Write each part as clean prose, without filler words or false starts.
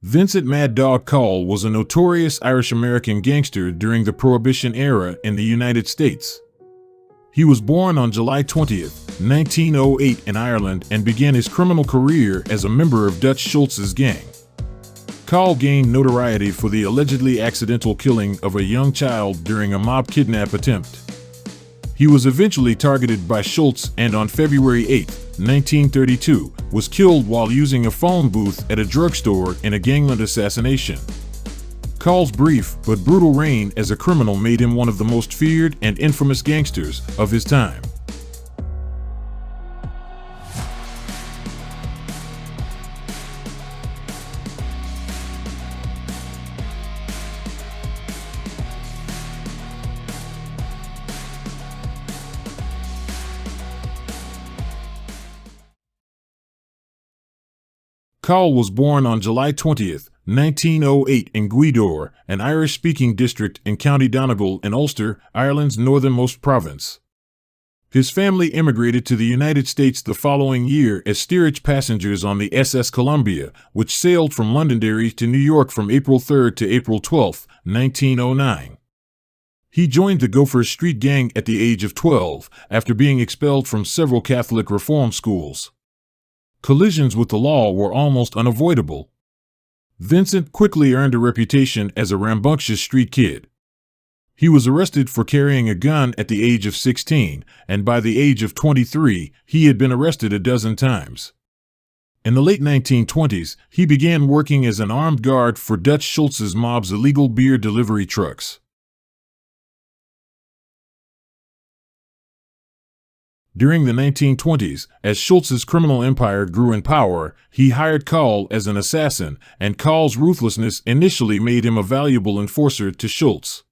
Vincent Mad Dog Coll was a notorious Irish-American gangster during the Prohibition era in the United States. He was born on July 20, 1908 in Ireland and began his criminal career as a member of Dutch Schultz's gang. Coll gained notoriety for the allegedly accidental killing of a young child during a mob kidnap attempt. He was eventually targeted by Schultz and on February 8, 1932, was killed while using a phone booth at a drugstore in a gangland assassination. Coll's brief but brutal reign as a criminal made him one of the most feared and infamous gangsters of his time. Coll was born on July 20, 1908 in Gweedore, an Irish-speaking district in County Donegal in Ulster, Ireland's northernmost province. His family immigrated to the United States the following year as steerage passengers on the SS Columbia, which sailed from Londonderry to New York from April 3 to April 12, 1909. He joined the Gophers Street Gang at the age of 12, after being expelled from several Catholic reform schools. Collisions with the law were almost unavoidable. Vincent quickly earned a reputation as a rambunctious street kid. He was arrested for carrying a gun at the age of 16, and by the age of 23, he had been arrested a dozen times. In the late 1920s, he began working as an armed guard for Dutch Schultz's mob's illegal beer delivery trucks. During the 1920s, as Schultz's criminal empire grew in power, he hired Coll as an assassin, and Coll's ruthlessness initially made him a valuable enforcer to Schultz.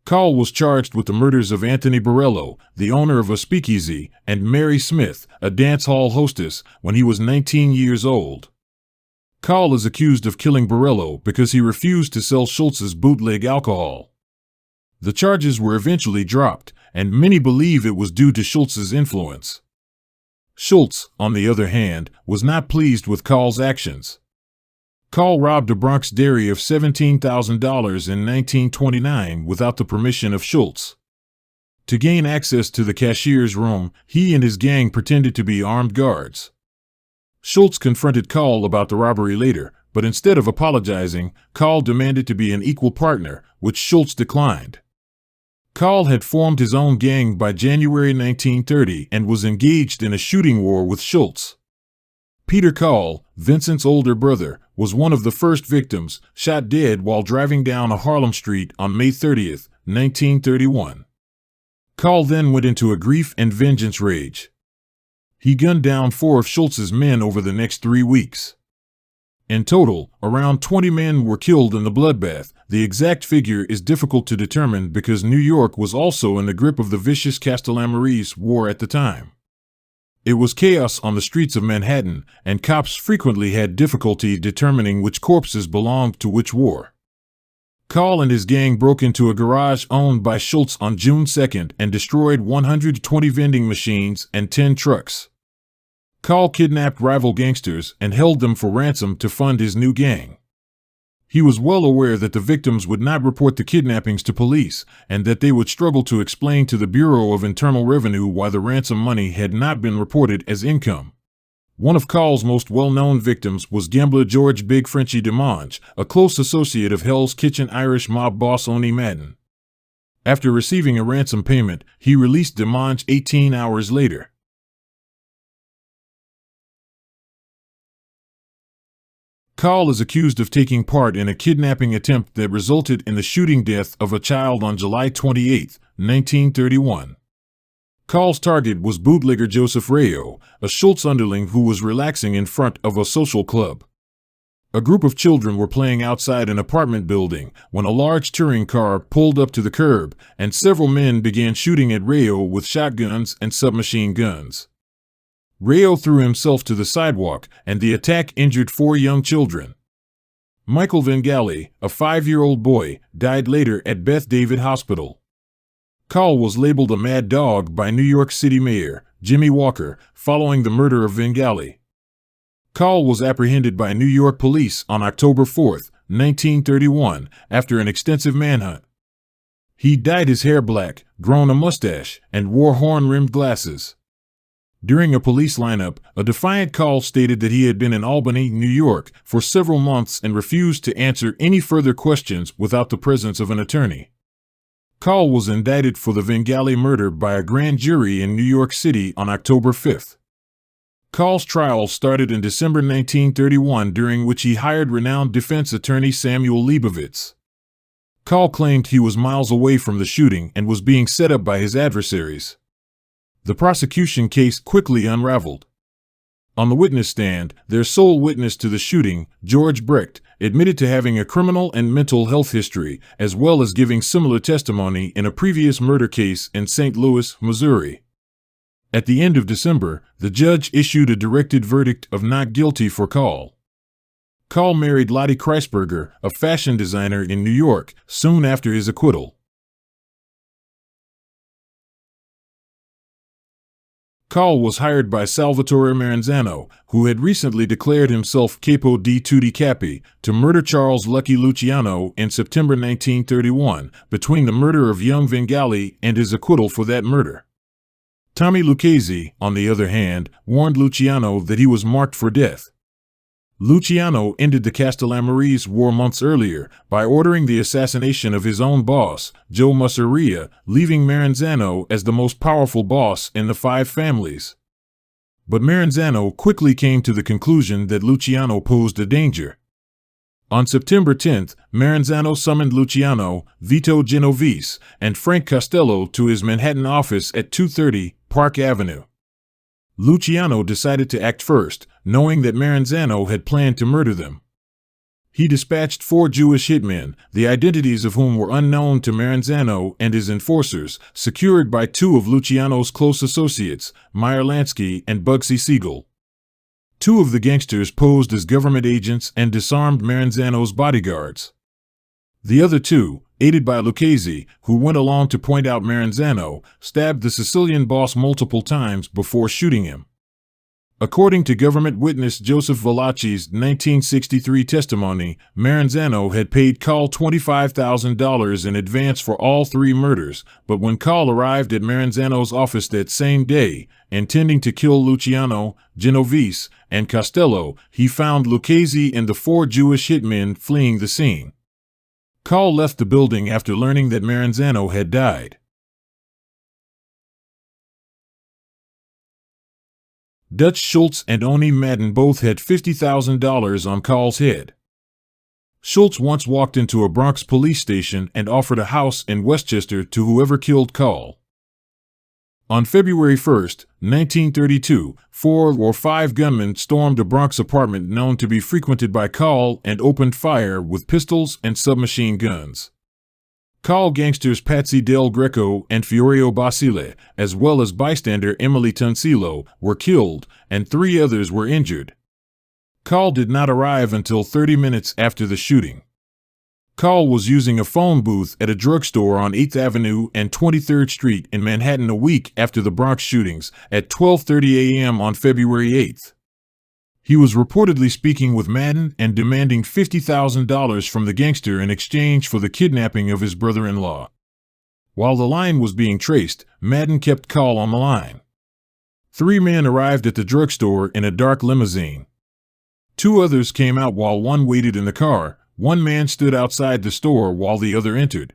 Coll was charged with the murders of Anthony Borello, the owner of a speakeasy, and Mary Smith, a dance hall hostess, when he was 19 years old. Coll is accused of killing Borello because he refused to sell Schultz's bootleg alcohol. The charges were eventually dropped, and many believe it was due to Schultz's influence. Schultz, on the other hand, was not pleased with Coll's actions. Coll robbed a Bronx dairy of $17,000 in 1929 without the permission of Schultz. To gain access to the cashier's room, he and his gang pretended to be armed guards. Schultz confronted Coll about the robbery later, but instead of apologizing, Coll demanded to be an equal partner, which Schultz declined. Coll had formed his own gang by January 1930 and was engaged in a shooting war with Schultz. Peter Coll, Vincent's older brother, was one of the first victims, shot dead while driving down a Harlem street on May 30, 1931. Coll then went into a grief and vengeance rage. He gunned down 4 of Schultz's men over the next 3 weeks. In total, around 20 men were killed in the bloodbath. The exact figure is difficult to determine because New York was also in the grip of the vicious Castellammarese War at the time. It was chaos on the streets of Manhattan, and cops frequently had difficulty determining which corpses belonged to which war. Coll and his gang broke into a garage owned by Schultz on June 2 and destroyed 120 vending machines and 10 trucks. Coll kidnapped rival gangsters and held them for ransom to fund his new gang. He was well aware that the victims would not report the kidnappings to police, and that they would struggle to explain to the Bureau of Internal Revenue why the ransom money had not been reported as income. One of Coll's most well-known victims was gambler George Big Frenchy DeMange, a close associate of Hell's Kitchen Irish mob boss Oni Madden. After receiving a ransom payment, he released DeMange 18 hours later. Coll is accused of taking part in a kidnapping attempt that resulted in the shooting death of a child on July 28, 1931. Coll's target was bootlegger Joseph Rayo, a Schultz underling who was relaxing in front of a social club. A group of children were playing outside an apartment building when a large touring car pulled up to the curb, and several men began shooting at Rayo with shotguns and submachine guns. Rayo threw himself to the sidewalk, and the attack injured 4 young children. Michael Vengali, a 5-year-old boy, died later at Beth David Hospital. Coll was labeled a mad dog by New York City Mayor Jimmy Walker following the murder of Vengali. Coll was apprehended by New York police on October 4, 1931, after an extensive manhunt. He dyed his hair black, grown a mustache, and wore horn-rimmed glasses. During a police lineup, a defiant Coll stated that he had been in Albany, New York, for several months and refused to answer any further questions without the presence of an attorney. Coll was indicted for the Vingali murder by a grand jury in New York City on October 5. Coll's trial started in December 1931, during which he hired renowned defense attorney Samuel Leibovitz. Coll claimed he was miles away from the shooting and was being set up by his adversaries. The prosecution case quickly unraveled. On the witness stand, their sole witness to the shooting, George Brecht, admitted to having a criminal and mental health history, as well as giving similar testimony in a previous murder case in St. Louis, Missouri. At the end of December, the judge issued a directed verdict of not guilty for Coll. Coll married Lottie Kreisberger, a fashion designer in New York, soon after his acquittal. Coll was hired by Salvatore Maranzano, who had recently declared himself Capo di Tutti Capi, to murder Charles Lucky Luciano in September 1931, between the murder of young Vingali and his acquittal for that murder. Tommy Lucchese, on the other hand, warned Luciano that he was marked for death. Luciano ended the Castellamarese War months earlier by ordering the assassination of his own boss, Joe Masseria, leaving Maranzano as the most powerful boss in the five families. But Maranzano quickly came to the conclusion that Luciano posed a danger. On September 10th, Maranzano summoned Luciano, Vito Genovese, and Frank Costello to his Manhattan office at 230 Park Avenue. Luciano decided to act first, knowing that Maranzano had planned to murder them. He dispatched 4 Jewish hitmen, the identities of whom were unknown to Maranzano and his enforcers, secured by 2 of Luciano's close associates, Meyer Lansky and Bugsy Siegel. 2 of the gangsters posed as government agents and disarmed Maranzano's bodyguards. The other 2, aided by Lucchese, who went along to point out Maranzano, stabbed the Sicilian boss multiple times before shooting him. According to government witness Joseph Valachi's 1963 testimony, Maranzano had paid Coll $25,000 in advance for all 3 murders, but when Coll arrived at Maranzano's office that same day, intending to kill Luciano, Genovese, and Costello, he found Lucchese and the 4 Jewish hitmen fleeing the scene. Coll left the building after learning that Maranzano had died. Dutch Schultz and Oni Madden both had $50,000 on Coll's head. Schultz once walked into a Bronx police station and offered a house in Westchester to whoever killed Coll. On February 1, 1932, 4 or 5 gunmen stormed a Bronx apartment known to be frequented by Coll and opened fire with pistols and submachine guns. Coll gangsters Patsy Del Greco and Fiorio Basile, as well as bystander Emily Tunsillo, were killed, and 3 others were injured. Coll did not arrive until 30 minutes after the shooting. Coll was using a phone booth at a drugstore on 8th Avenue and 23rd Street in Manhattan a week after the Bronx shootings, at 12:30 a.m. on February 8th. He was reportedly speaking with Madden and demanding $50,000 from the gangster in exchange for the kidnapping of his brother-in-law. While the line was being traced, Madden kept Coll on the line. 3 men arrived at the drugstore in a dark limousine. 2 others came out while one waited in the car. 1 man stood outside the store while the other entered.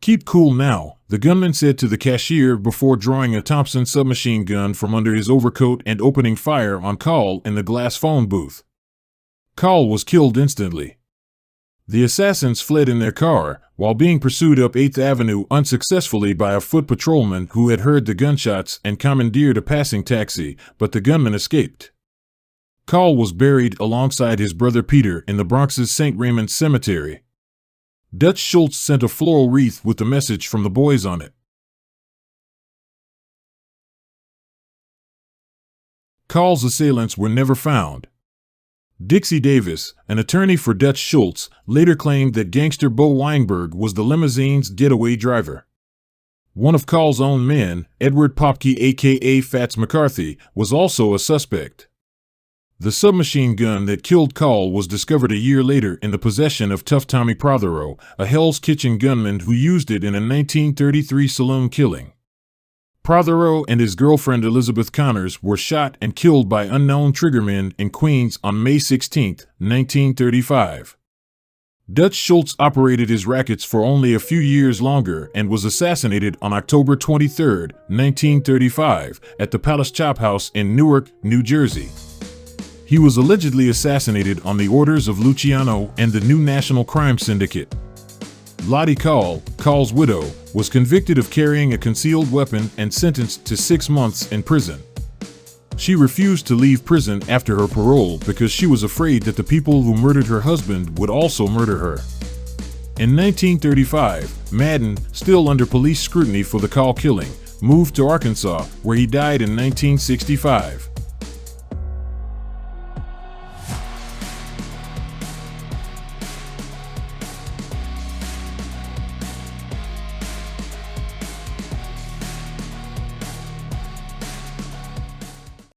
"Keep cool now," the gunman said to the cashier before drawing a Thompson submachine gun from under his overcoat and opening fire on Coll in the glass phone booth. Coll was killed instantly. The assassins fled in their car, while being pursued up 8th Avenue unsuccessfully by a foot patrolman who had heard the gunshots and commandeered a passing taxi, but the gunman escaped. Coll was buried alongside his brother Peter in the Bronx's St. Raymond Cemetery. Dutch Schultz sent a floral wreath with the message from the boys on it. Coll's assailants were never found. Dixie Davis, an attorney for Dutch Schultz, later claimed that gangster Bo Weinberg was the limousine's getaway driver. One of Coll's own men, Edward Popke aka Fats McCarthy, was also a suspect. The submachine gun that killed Coll was discovered a year later in the possession of Tough Tommy Prothero, a Hell's Kitchen gunman who used it in a 1933 saloon killing. Prothero and his girlfriend Elizabeth Connors were shot and killed by unknown triggermen in Queens on May 16, 1935. Dutch Schultz operated his rackets for only a few years longer and was assassinated on October 23, 1935, at the Palace Chop House in Newark, New Jersey. He was allegedly assassinated on the orders of Luciano and the New National Crime Syndicate. Lottie Coll, Coll's widow, was convicted of carrying a concealed weapon and sentenced to 6 months in prison. She refused to leave prison after her parole because she was afraid that the people who murdered her husband would also murder her. In 1935, Madden, still under police scrutiny for the Coll killing, moved to Arkansas, where he died in 1965.